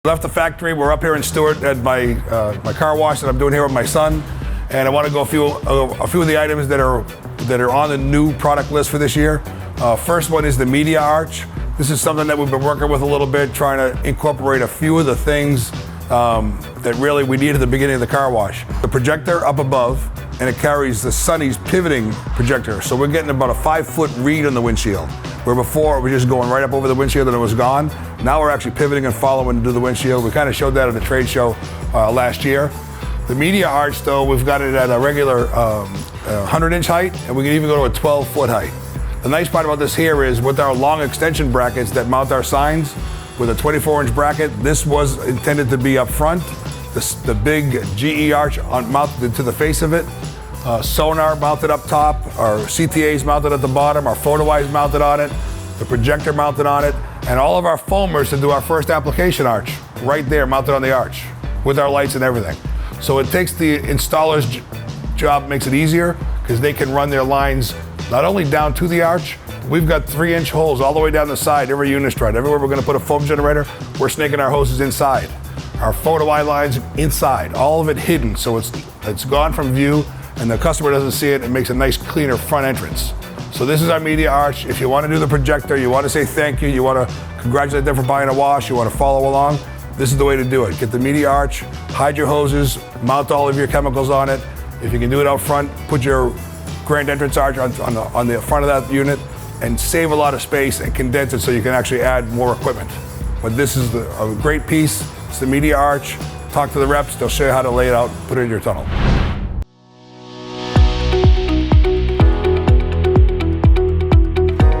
Left the factory. We're up here in Stewart at my car wash that I'm doing here with my son, and I want to go a few of the items that are on the new product list for this year. First one is the media arch. This is something that we've been working with a little bit, trying to incorporate a few of the things that really we need at the beginning of the car wash. The projector up above, and it carries the Sonny's pivoting projector, so we're getting about a 5-foot read on the windshield. Where before it was just going right up over the windshield and it was gone. Now we're actually pivoting and following to the windshield. We kind of showed that at the trade show last year. The media arch, though, we've got it at a regular 100-inch height, and we can even go to a 12-foot height. The nice part about this here is with our long extension brackets that mount our signs, with a 24-inch bracket, this was intended to be up front. The big GE arch mounted to the face of it. Sonar mounted up top, our CTAs mounted at the bottom, our photo eyes mounted on it, the projector mounted on it, and all of our foamers to do our first application arch right there mounted on the arch with our lights and everything. So it takes the installer's job, makes it easier because they can run their lines not only down to the arch, we've got 3-inch holes all the way down the side, every unit strut. Everywhere we're going to put a foam generator, we're snaking our hoses inside. Our photo eye lines inside, all of it hidden, so it's gone from view, and the customer doesn't see it. It makes a nice, cleaner front entrance. So this is our media arch. If you want to do the projector, you want to say thank you, you want to congratulate them for buying a wash, you want to follow along, this is the way to do it. Get the media arch, hide your hoses, mount all of your chemicals on it. If you can do it out front, put your grand entrance arch on the front of that unit and save a lot of space and condense it so you can actually add more equipment. But this is a great piece. It's the media arch. Talk to the reps, they'll show you how to lay it out, put it in your tunnel.